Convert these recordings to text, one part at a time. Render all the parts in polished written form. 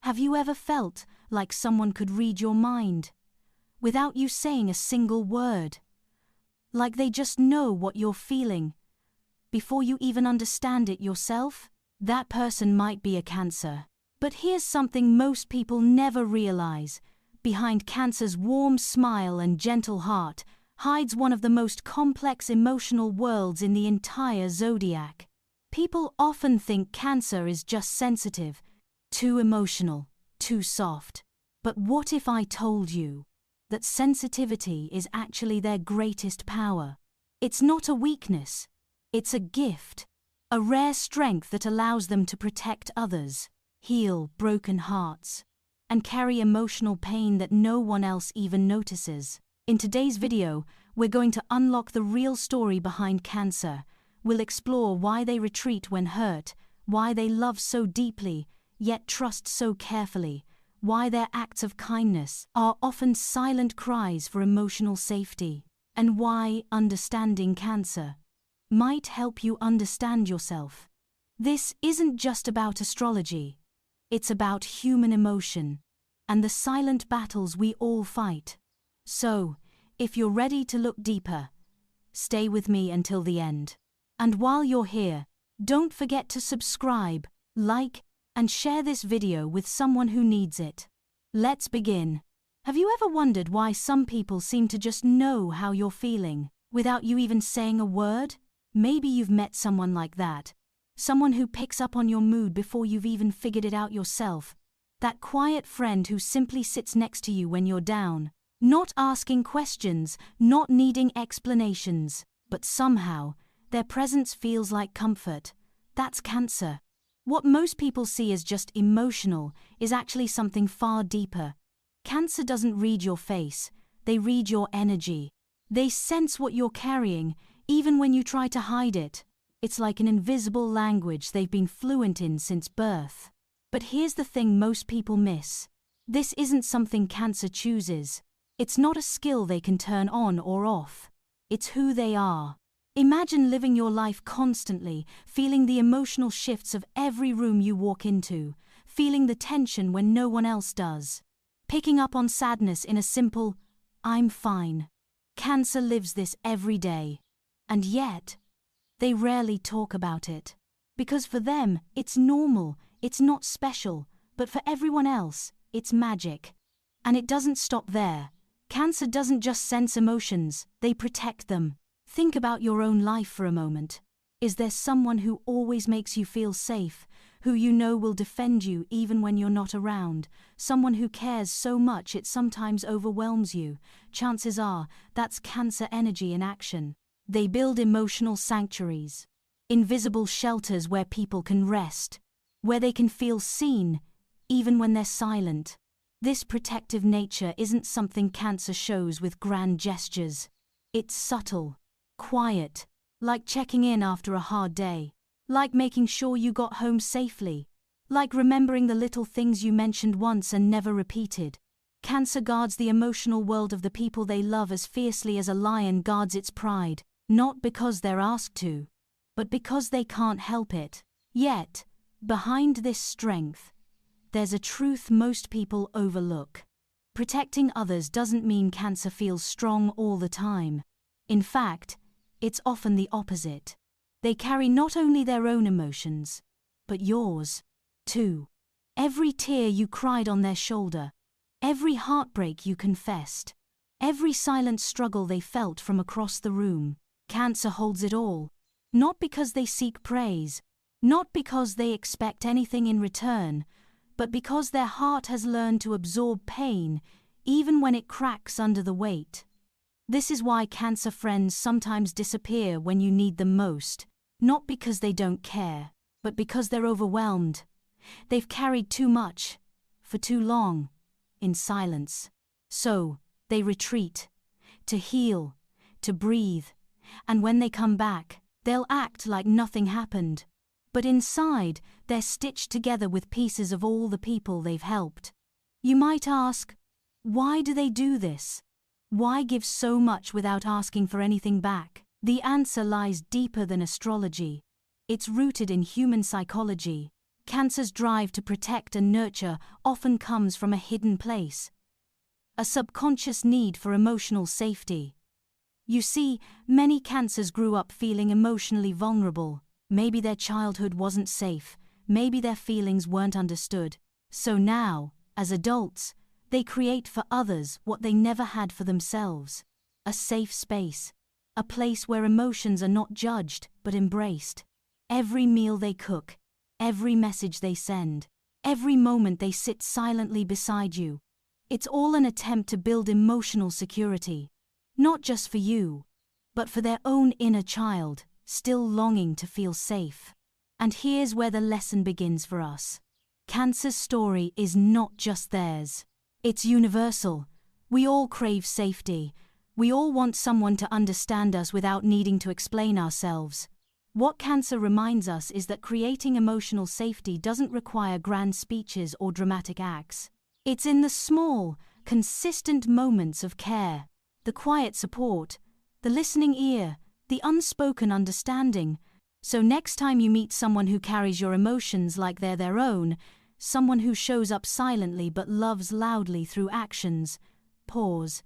Have you ever felt like someone could read your mind without you saying a single word? Like they just know what you're feeling before you even understand it yourself? That person might be a Cancer. But here's something most people never realize. Behind Cancer's warm smile and gentle heart hides one of the most complex emotional worlds in the entire zodiac. People often think Cancer is just sensitive, too emotional, too soft. But what if I told you that sensitivity is actually their greatest power? It's not a weakness, it's a gift, a rare strength that allows them to protect others, heal broken hearts, and carry emotional pain that no one else even notices. In today's video, we're going to unlock the real story behind Cancer. We'll explore why they retreat when hurt, why they love so deeply, yet trust so carefully, why their acts of kindness are often silent cries for emotional safety, and why understanding Cancer might help you understand yourself. This isn't just about astrology, it's about human emotion and the silent battles we all fight. So, if you're ready to look deeper, stay with me until the end. And while you're here, don't forget to subscribe, like, and share this video with someone who needs it. Let's begin. Have you ever wondered why some people seem to just know how you're feeling without you even saying a word? Maybe you've met someone like that. Someone who picks up on your mood before you've even figured it out yourself. That quiet friend who simply sits next to you when you're down, not asking questions, not needing explanations, but somehow their presence feels like comfort. That's Cancer. What most people see as just emotional is actually something far deeper. Cancer doesn't read your face, they read your energy. They sense what you're carrying, even when you try to hide it. It's like an invisible language they've been fluent in since birth. But here's the thing most people miss. This isn't something Cancer chooses. It's not a skill they can turn on or off. It's who they are. Imagine living your life constantly, feeling the emotional shifts of every room you walk into, feeling the tension when no one else does, picking up on sadness in a simple, "I'm fine." Cancer lives this every day. And yet, they rarely talk about it. Because for them, it's normal, it's not special, but for everyone else, it's magic. And it doesn't stop there. Cancer doesn't just sense emotions, they protect them. Think about your own life for a moment. Is there someone who always makes you feel safe, who you know will defend you even when you're not around? Someone who cares so much it sometimes overwhelms you? Chances are, that's Cancer energy in action. They build emotional sanctuaries, invisible shelters where people can rest, where they can feel seen, even when they're silent. This protective nature isn't something Cancer shows with grand gestures. It's subtle, quiet, like checking in after a hard day, like making sure you got home safely, like remembering the little things you mentioned once and never repeated. Cancer guards the emotional world of the people they love as fiercely as a lion guards its pride, not because they're asked to, but because they can't help it. Yet, behind this strength, there's a truth most people overlook. Protecting others doesn't mean Cancer feels strong all the time. In fact, it's often the opposite. They carry not only their own emotions, but yours, too. Every tear you cried on their shoulder, every heartbreak you confessed, every silent struggle they felt from across the room, Cancer holds it all. Not because they seek praise, not because they expect anything in return, but because their heart has learned to absorb pain, even when it cracks under the weight. This is why Cancer friends sometimes disappear when you need them most, not because they don't care, but because they're overwhelmed. They've carried too much, for too long, in silence. So, they retreat, to heal, to breathe, and when they come back, they'll act like nothing happened. But inside, they're stitched together with pieces of all the people they've helped. You might ask, why do they do this? Why give so much without asking for anything back? The answer lies deeper than astrology. It's rooted in human psychology. Cancer's drive to protect and nurture often comes from a hidden place, a subconscious need for emotional safety. You see, many cancers grew up feeling emotionally vulnerable. Maybe their childhood wasn't safe, maybe their feelings weren't understood. So now, as adults, they create for others what they never had for themselves. A safe space. A place where emotions are not judged, but embraced. Every meal they cook, every message they send, every moment they sit silently beside you. It's all an attempt to build emotional security. Not just for you, but for their own inner child, still longing to feel safe. And here's where the lesson begins for us. Cancer's story is not just theirs. It's universal. We all crave safety. We all want someone to understand us without needing to explain ourselves. What cancer reminds us is that creating emotional safety doesn't require grand speeches or dramatic acts. It's in the small, consistent moments of care, the quiet support, the listening ear, the unspoken understanding. So next time you meet someone who carries your emotions like they're their own, someone who shows up silently but loves loudly through actions, pause,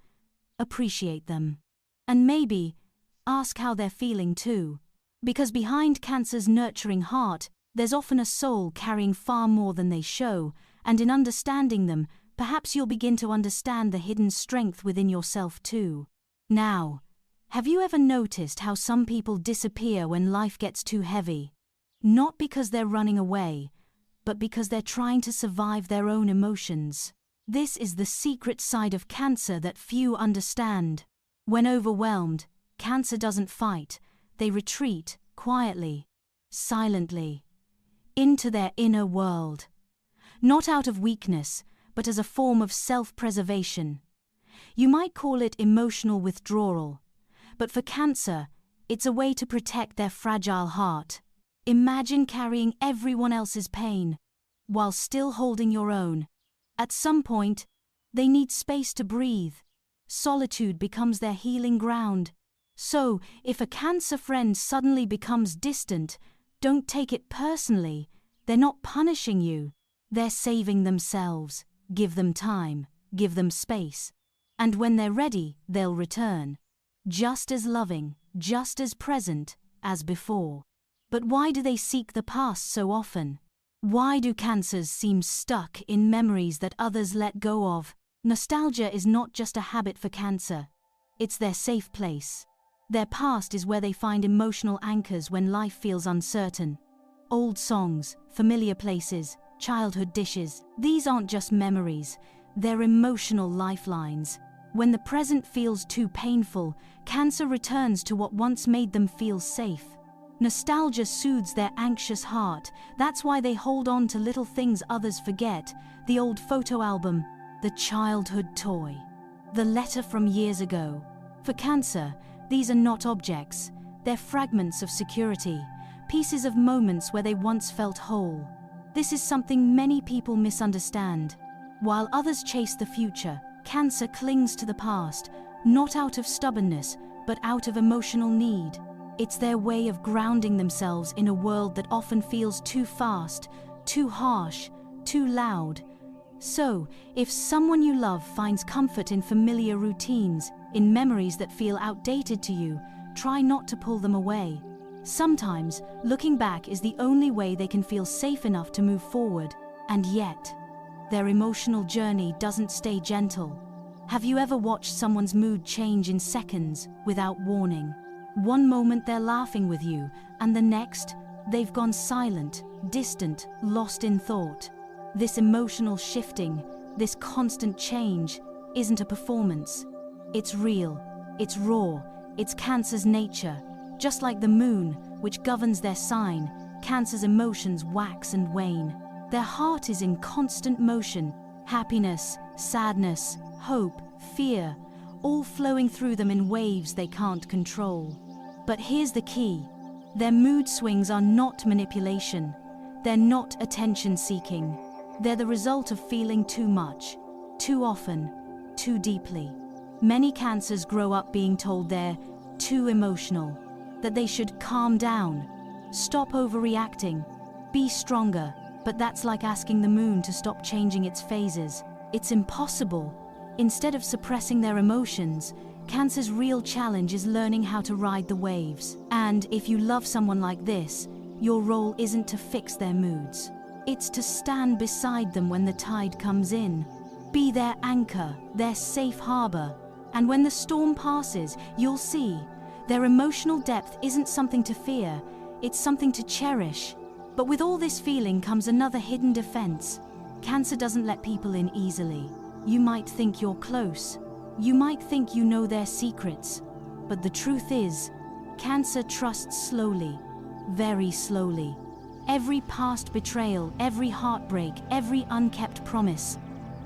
appreciate them. And maybe ask how they're feeling too. Because behind cancer's nurturing heart, there's often a soul carrying far more than they show, and in understanding them, perhaps you'll begin to understand the hidden strength within yourself too. Now, have you ever noticed how some people disappear when life gets too heavy? Not because they're running away, but because they're trying to survive their own emotions. This is the secret side of cancer that few understand. When overwhelmed, cancer doesn't fight, they retreat quietly, silently, into their inner world. Not out of weakness, but as a form of self-preservation. You might call it emotional withdrawal, but for cancer, it's a way to protect their fragile heart. Imagine carrying everyone else's pain, while still holding your own. At some point, they need space to breathe. Solitude becomes their healing ground. So, if a cancer friend suddenly becomes distant, don't take it personally. They're not punishing you. They're saving themselves. Give them time. Give them space. And when they're ready, they'll return. Just as loving, just as present as before. But why do they seek the past so often? Why do cancers seem stuck in memories that others let go of? Nostalgia is not just a habit for cancer. It's their safe place. Their past is where they find emotional anchors when life feels uncertain. Old songs, familiar places, childhood dishes. These aren't just memories, they're emotional lifelines. When the present feels too painful, cancer returns to what once made them feel safe. Nostalgia soothes their anxious heart. That's why they hold on to little things others forget. The old photo album, the childhood toy, the letter from years ago. For cancer, these are not objects. They're fragments of security, pieces of moments where they once felt whole. This is something many people misunderstand. While others chase the future, cancer clings to the past, not out of stubbornness, but out of emotional need. It's their way of grounding themselves in a world that often feels too fast, too harsh, too loud. So, if someone you love finds comfort in familiar routines, in memories that feel outdated to you, try not to pull them away. Sometimes, looking back is the only way they can feel safe enough to move forward. And yet, their emotional journey doesn't stay gentle. Have you ever watched someone's mood change in seconds without warning? One moment they're laughing with you, and the next, they've gone silent, distant, lost in thought. This emotional shifting, this constant change, isn't a performance. It's real, it's raw, it's cancer's nature. Just like the moon, which governs their sign, cancer's emotions wax and wane. Their heart is in constant motion, happiness, sadness, hope, fear, all flowing through them in waves they can't control. But here's the key. Their mood swings are not manipulation. They're not attention-seeking. They're the result of feeling too much, too often, too deeply. Many cancers grow up being told they're too emotional, that they should calm down, stop overreacting, be stronger. But that's like asking the moon to stop changing its phases. It's impossible. Instead of suppressing their emotions, Cancer's real challenge is learning how to ride the waves. And if you love someone like this, your role isn't to fix their moods. It's to stand beside them when the tide comes in. Be their anchor, their safe harbor. And when the storm passes, you'll see their emotional depth isn't something to fear, it's something to cherish. But with all this feeling comes another hidden defense. Cancer doesn't let people in easily. You might think you're close. You might think you know their secrets. But the truth is, Cancer trusts slowly, very slowly. Every past betrayal, every heartbreak, every unkept promise,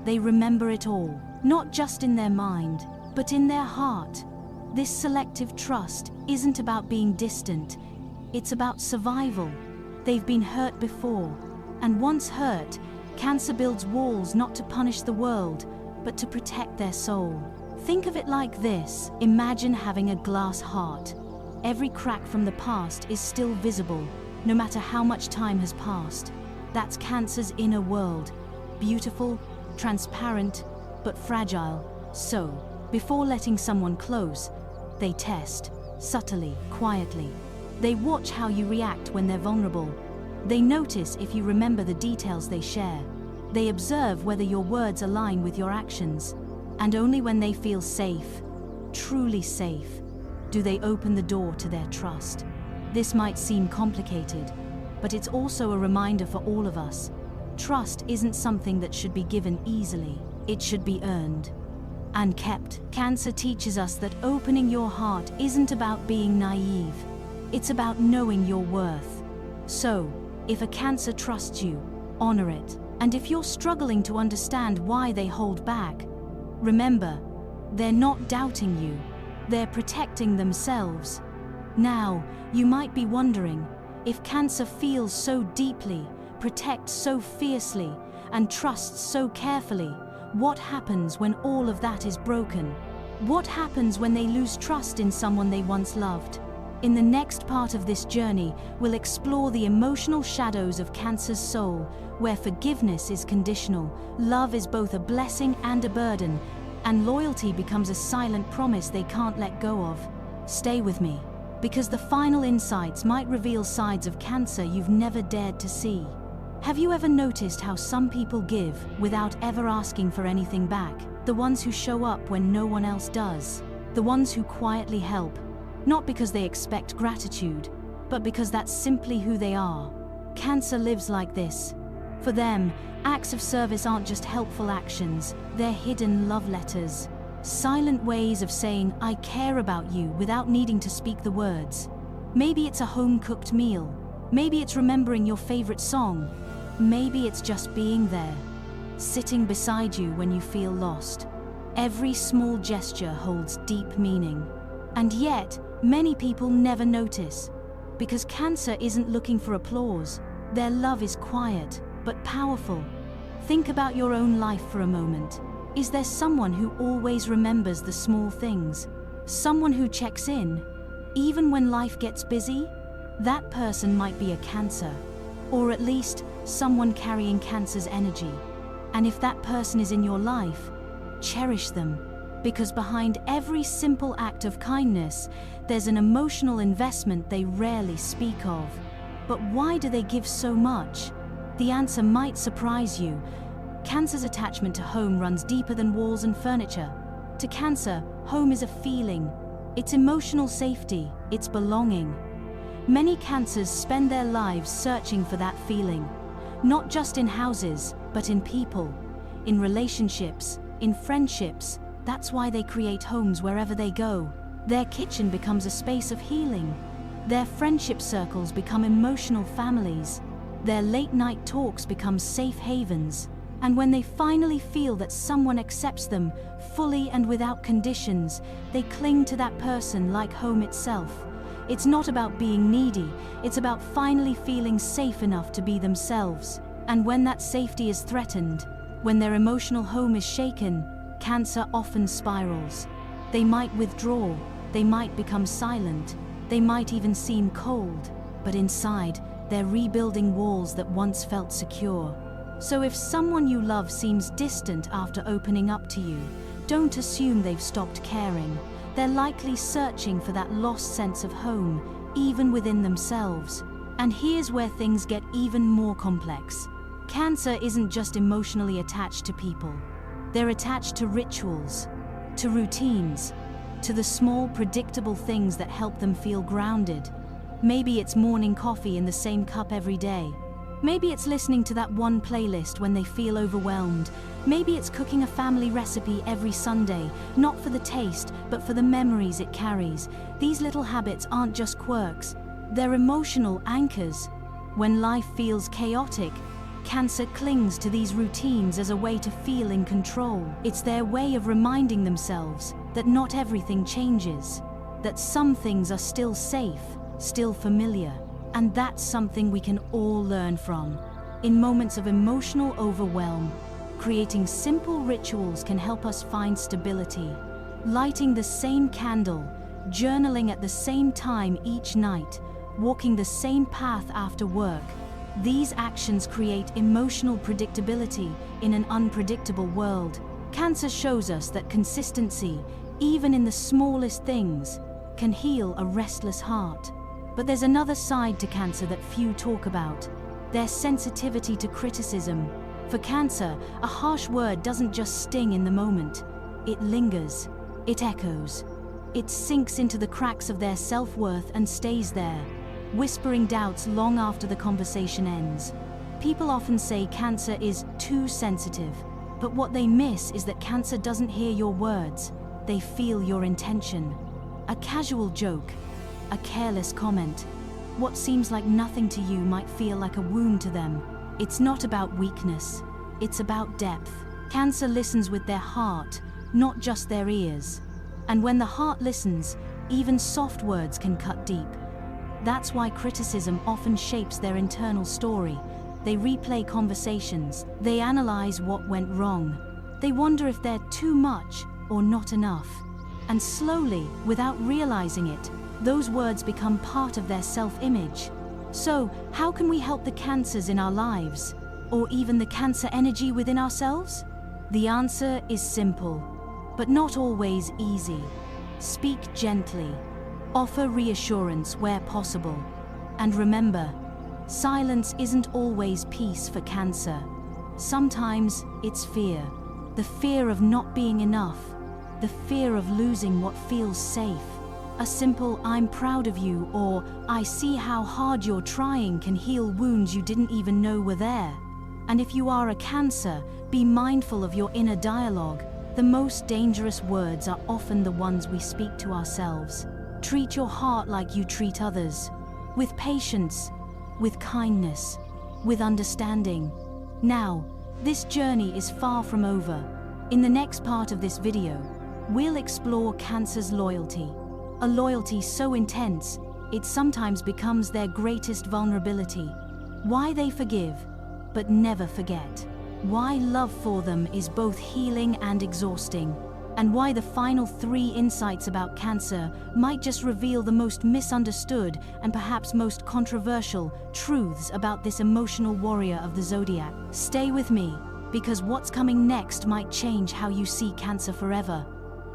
they remember it all, not just in their mind, but in their heart. This selective trust isn't about being distant, it's about survival. They've been hurt before, and once hurt, Cancer builds walls not to punish the world, but to protect their soul. Think of it like this: imagine having a glass heart. Every crack from the past is still visible, no matter how much time has passed. That's Cancer's inner world, beautiful, transparent, but fragile. So, before letting someone close, they test, subtly, quietly. They watch how you react when they're vulnerable. They notice if you remember the details they share. They observe whether your words align with your actions. And only when they feel safe, truly safe, do they open the door to their trust. This might seem complicated, but it's also a reminder for all of us. Trust isn't something that should be given easily. It should be earned and kept. Cancer teaches us that opening your heart isn't about being naive. It's about knowing your worth. So, if a Cancer trusts you, honor it. And if you're struggling to understand why they hold back, remember, they're not doubting you. They're protecting themselves. Now, you might be wondering, if Cancer feels so deeply, protects so fiercely, and trusts so carefully, what happens when all of that is broken? What happens when they lose trust in someone they once loved? In the next part of this journey, we'll explore the emotional shadows of Cancer's soul, where forgiveness is conditional, love is both a blessing and a burden, and loyalty becomes a silent promise they can't let go of. Stay with me, because the final insights might reveal sides of Cancer you've never dared to see. Have you ever noticed how some people give without ever asking for anything back? The ones who show up when no one else does. The ones who quietly help. Not because they expect gratitude, but because that's simply who they are. Cancer lives like this. For them, acts of service aren't just helpful actions, they're hidden love letters. Silent ways of saying, "I care about you," without needing to speak the words. Maybe it's a home-cooked meal. Maybe it's remembering your favorite song. Maybe it's just being there, sitting beside you when you feel lost. Every small gesture holds deep meaning. And yet, many people never notice, because Cancer isn't looking for applause. Their love is quiet, but powerful. Think about your own life for a moment. Is there someone who always remembers the small things? Someone who checks in, even when life gets busy? That person might be a Cancer, or at least someone carrying Cancer's energy. And if that person is in your life, cherish them. Because behind every simple act of kindness, there's an emotional investment they rarely speak of. But why do they give so much? The answer might surprise you. Cancer's attachment to home runs deeper than walls and furniture. To Cancer, home is a feeling. It's emotional safety, it's belonging. Many Cancers spend their lives searching for that feeling. Not just in houses, but in people, in relationships, in friendships. That's why they create homes wherever they go. Their kitchen becomes a space of healing. Their friendship circles become emotional families. Their late-night talks become safe havens. And when they finally feel that someone accepts them fully and without conditions, they cling to that person like home itself. It's not about being needy, it's about finally feeling safe enough to be themselves. And when that safety is threatened, when their emotional home is shaken, Cancer often spirals. They might withdraw, they might become silent, they might even seem cold, but inside, They're rebuilding walls that once felt secure. So if someone you love seems distant after opening up to you, don't assume they've stopped caring. They're likely searching for that lost sense of home, even within themselves. And here's where things get even more complex. Cancer isn't just emotionally attached to people. They're attached to rituals, to routines, to the small, predictable things that help them feel grounded. Maybe it's morning coffee in the same cup every day. Maybe it's listening to that one playlist when they feel overwhelmed. Maybe it's cooking a family recipe every Sunday, not for the taste, but for the memories it carries. These little habits aren't just quirks, they're emotional anchors. When life feels chaotic, Cancer clings to these routines as a way to feel in control. It's their way of reminding themselves that not everything changes, that some things are still safe, still familiar. And that's something we can all learn from. In moments of emotional overwhelm, creating simple rituals can help us find stability. Lighting the same candle, journaling at the same time each night, walking the same path after work. These actions create emotional predictability in an unpredictable world. Cancer shows us that consistency, even in the smallest things, can heal a restless heart. But there's another side to Cancer that few talk about: their sensitivity to criticism. For Cancer, a harsh word doesn't just sting in the moment. It lingers, it echoes, it sinks into the cracks of their self-worth and stays there, whispering doubts long after the conversation ends. People often say Cancer is too sensitive, but what they miss is that Cancer doesn't hear your words, they feel your intention. A casual joke, a careless comment, what seems like nothing to you might feel like a wound to them. It's not about weakness, it's about depth. Cancer listens with their heart, not just their ears. And when the heart listens, even soft words can cut deep. That's why criticism often shapes their internal story. They replay conversations, they analyze what went wrong. They wonder if they're too much or not enough. And slowly, without realizing it, those words become part of their self-image. So, how can we help the Cancers in our lives, or even the Cancer energy within ourselves? The answer is simple, but not always easy. Speak gently. Offer reassurance where possible. And remember, silence isn't always peace for Cancer. Sometimes it's fear. The fear of not being enough. The fear of losing what feels safe. A simple "I'm proud of you" or "I see how hard you're trying" can heal wounds you didn't even know were there. And if you are a Cancer, be mindful of your inner dialogue. The most dangerous words are often the ones we speak to ourselves. Treat your heart like you treat others, with patience, with kindness, with understanding. Now, this journey is far from over. In the next part of this video, we'll explore Cancer's loyalty. A loyalty so intense, it sometimes becomes their greatest vulnerability. Why they forgive, but never forget. Why love for them is both healing and exhausting. And why the final 3 insights about Cancer might just reveal the most misunderstood and perhaps most controversial truths about this emotional warrior of the zodiac. Stay with me, because what's coming next might change how you see Cancer forever.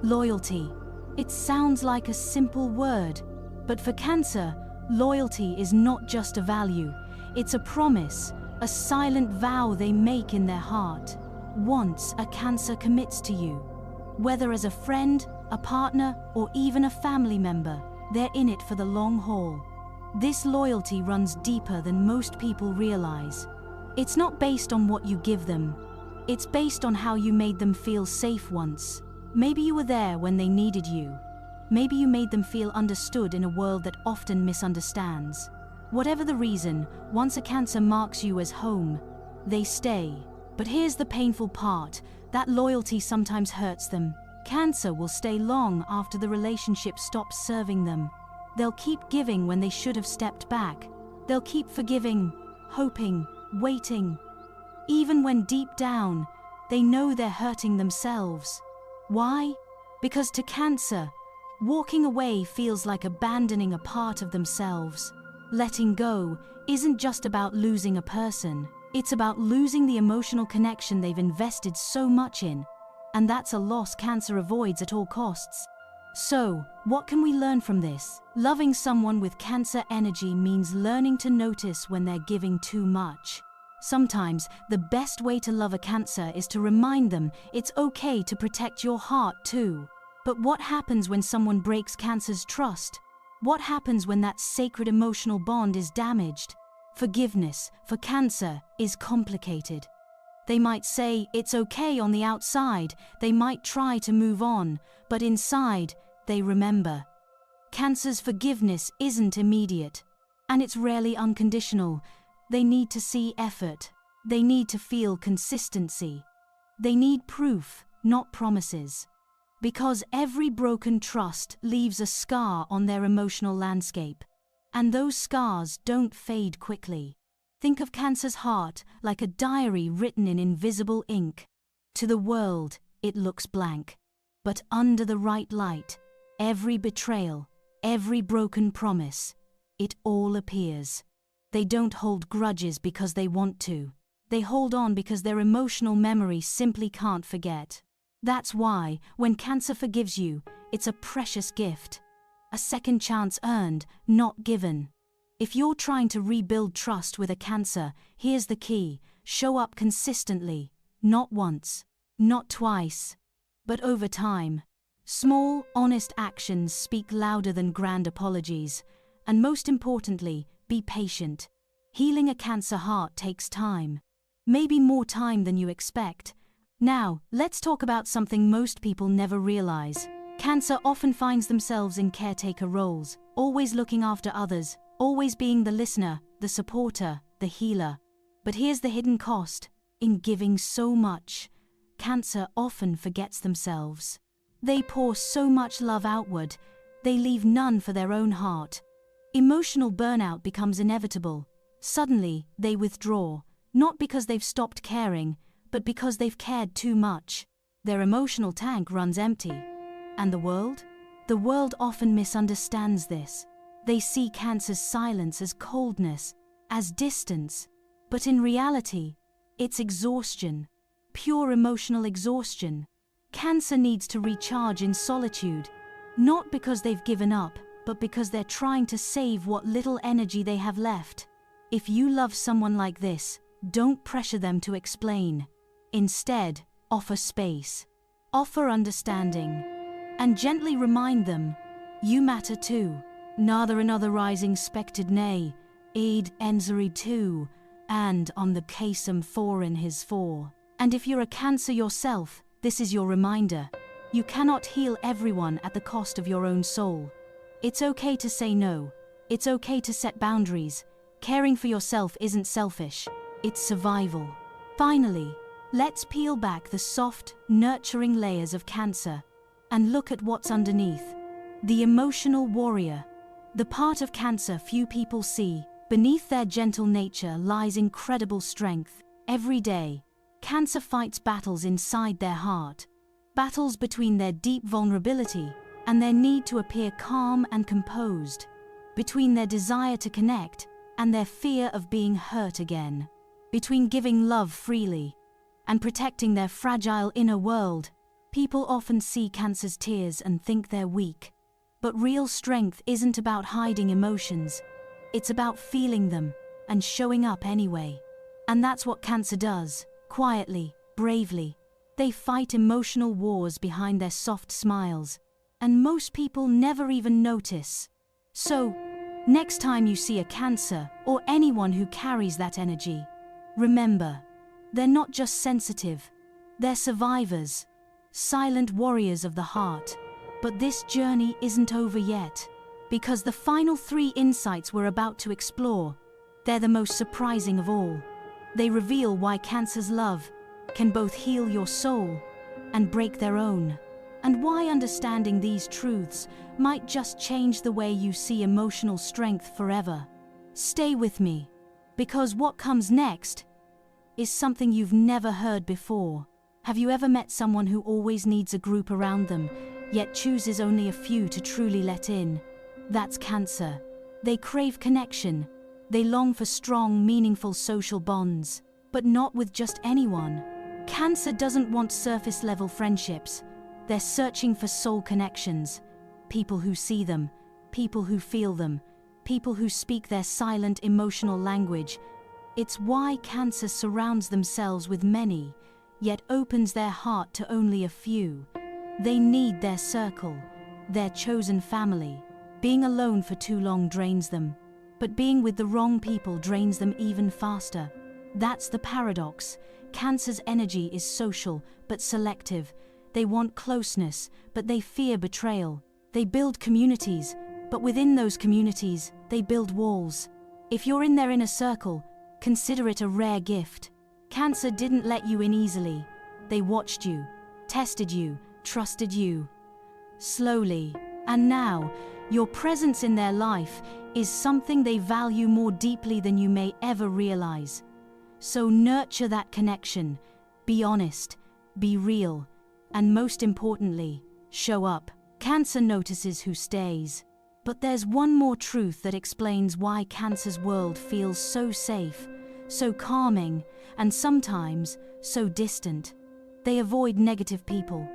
Loyalty. It sounds like a simple word, but for Cancer, loyalty is not just a value. It's a promise, a silent vow they make in their heart. Once a Cancer commits to you, whether as a friend, a partner, or even a family member, they're in it for the long haul. This loyalty runs deeper than most people realize. It's not based on what you give them. It's based on how you made them feel safe once. Maybe you were there when they needed you. Maybe you made them feel understood in a world that often misunderstands. Whatever the reason, once a Cancer marks you as home, they stay. But here's the painful part. That loyalty sometimes hurts them. Cancer will stay long after the relationship stops serving them. They'll keep giving when they should have stepped back. They'll keep forgiving, hoping, waiting. Even when deep down, they know they're hurting themselves. Why? Because to Cancer, walking away feels like abandoning a part of themselves. Letting go isn't just about losing a person, it's about losing the emotional connection they've invested so much in, and that's a loss Cancer avoids at all costs. So, what can we learn from this? Loving someone with Cancer energy means learning to notice when they're giving too much. Sometimes, the best way to love a Cancer is to remind them it's okay to protect your heart too. But what happens when someone breaks Cancer's trust? What happens when that sacred emotional bond is damaged? Forgiveness, for Cancer, is complicated. They might say it's okay on the outside, they might try to move on, but inside, they remember. Cancer's forgiveness isn't immediate, and it's rarely unconditional. They need to see effort. They need to feel consistency. They need proof, not promises. Because every broken trust leaves a scar on their emotional landscape, and those scars don't fade quickly. Think of Cancer's heart like a diary written in invisible ink. To the world, it looks blank. But under the right light, every betrayal, every broken promise, it all appears. They don't hold grudges because they want to. They hold on because their emotional memory simply can't forget. That's why, when Cancer forgives you, it's a precious gift. A second chance earned, not given. If you're trying to rebuild trust with a Cancer, here's the key: show up consistently, not once, not twice, but over time. Small, honest actions speak louder than grand apologies, and most importantly, be patient. Healing a Cancer heart takes time. Maybe more time than you expect. Now, let's talk about something most people never realize. Cancer often finds themselves in caretaker roles, always looking after others, always being the listener, the supporter, the healer. But here's the hidden cost. In giving so much, Cancer often forgets themselves. They pour so much love outward, they leave none for their own heart. Emotional burnout becomes inevitable. Suddenly, they withdraw, not because they've stopped caring, but because they've cared too much. Their emotional tank runs empty. And the world? The world often misunderstands this. They see Cancer's silence as coldness, as distance. But in reality, it's exhaustion. Pure emotional exhaustion. Cancer needs to recharge in solitude, not because they've given up, but because they're trying to save what little energy they have left. If you love someone like this, don't pressure them to explain. Instead, offer space. Offer understanding. And gently remind them, you matter too. Neither another rising spected nay, Eid Enzari too, and on the Kasem 4 in his 4. And if you're a Cancer yourself, this is your reminder. You cannot heal everyone at the cost of your own soul. It's okay to say no. It's okay to set boundaries. Caring for yourself isn't selfish. It's survival. Finally, let's peel back the soft, nurturing layers of Cancer and look at what's underneath. The emotional warrior. The part of Cancer few people see. Beneath their gentle nature lies incredible strength. Every day, Cancer fights battles inside their heart. Battles between their deep vulnerability and their need to appear calm and composed. Between their desire to connect and their fear of being hurt again. Between giving love freely and protecting their fragile inner world. People often see Cancer's tears and think they're weak. But real strength isn't about hiding emotions. It's about feeling them and showing up anyway. And that's what Cancer does, quietly, bravely. They fight emotional wars behind their soft smiles, and most people never even notice. So, next time you see a Cancer or anyone who carries that energy, remember, they're not just sensitive, they're survivors, silent warriors of the heart. But this journey isn't over yet, because the final 3 insights we're about to explore, they're the most surprising of all. They reveal why Cancer's love can both heal your soul and break their own, and why understanding these truths might just change the way you see emotional strength forever. Stay with me, because what comes next is something you've never heard before. Have you ever met someone who always needs a group around them, yet chooses only a few to truly let in? That's Cancer. They crave connection. They long for strong, meaningful social bonds, but not with just anyone. Cancer doesn't want surface-level friendships. They're searching for soul connections, people who see them, people who feel them, people who speak their silent emotional language. It's why Cancer surrounds themselves with many, yet opens their heart to only a few. They need their circle, their chosen family. Being alone for too long drains them, but being with the wrong people drains them even faster. That's the paradox. Cancer's energy is social, but selective. They want closeness, but they fear betrayal. They build communities, but within those communities, they build walls. If you're in their inner circle, consider it a rare gift. Cancer didn't let you in easily. They watched you, tested you, trusted you. Slowly, and now, your presence in their life is something they value more deeply than you may ever realize. So nurture that connection, be honest, be real, and most importantly, show up. Cancer notices who stays. But there's one more truth that explains why Cancer's world feels so safe, so calming, and sometimes so distant. They avoid negative people,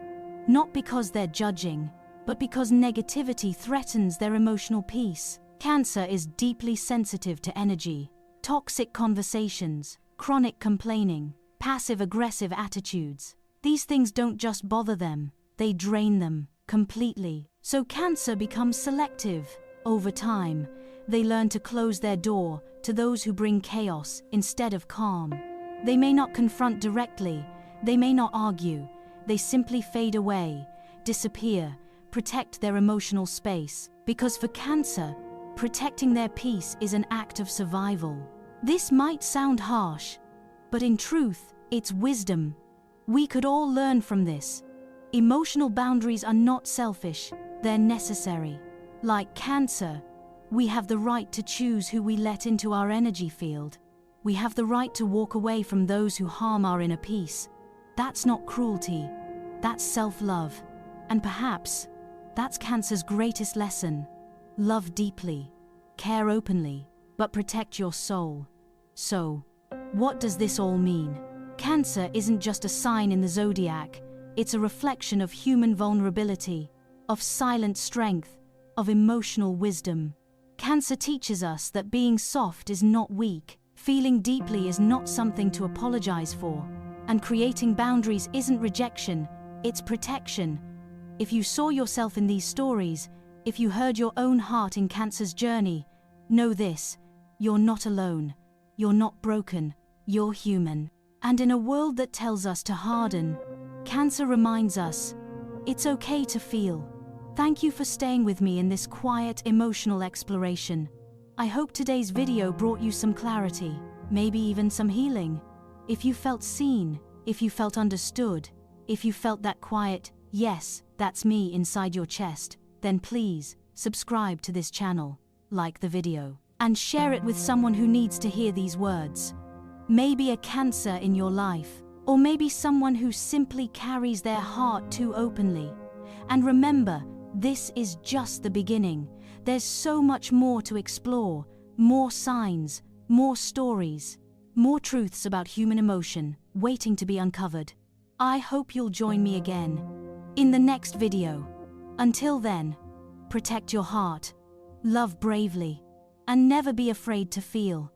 not because they're judging, but because negativity threatens their emotional peace. Cancer is deeply sensitive to energy, toxic conversations, chronic complaining, passive-aggressive attitudes. These things don't just bother them, they drain them completely. So Cancer becomes selective. Over time, they learn to close their door to those who bring chaos instead of calm. They may not confront directly, they may not argue, they simply fade away, disappear, protect their emotional space. Because for Cancer, protecting their peace is an act of survival. This might sound harsh, but in truth, it's wisdom. We could all learn from this. Emotional boundaries are not selfish, they're necessary. Like Cancer, we have the right to choose who we let into our energy field. We have the right to walk away from those who harm our inner peace. That's not cruelty, that's self-love. And perhaps, that's Cancer's greatest lesson. Love deeply, care openly, but protect your soul. So, what does this all mean? Cancer isn't just a sign in the zodiac, it's a reflection of human vulnerability, of silent strength, of emotional wisdom. Cancer teaches us that being soft is not weak, feeling deeply is not something to apologize for, and creating boundaries isn't rejection, it's protection. If you saw yourself in these stories, if you heard your own heart in Cancer's journey, know this: you're not alone, you're not broken, you're human. And in a world that tells us to harden, Cancer reminds us, it's okay to feel. Thank you for staying with me in this quiet, emotional exploration. I hope today's video brought you some clarity, maybe even some healing. If you felt seen, if you felt understood, if you felt that quiet, yes, that's me inside your chest, then please, subscribe to this channel, like the video, and share it with someone who needs to hear these words. Maybe a Cancer in your life, or maybe someone who simply carries their heart too openly. And remember, this is just the beginning. There's so much more to explore, more signs, more stories, more truths about human emotion waiting to be uncovered. I hope you'll join me again in the next video. Until then, protect your heart, love bravely, and never be afraid to feel.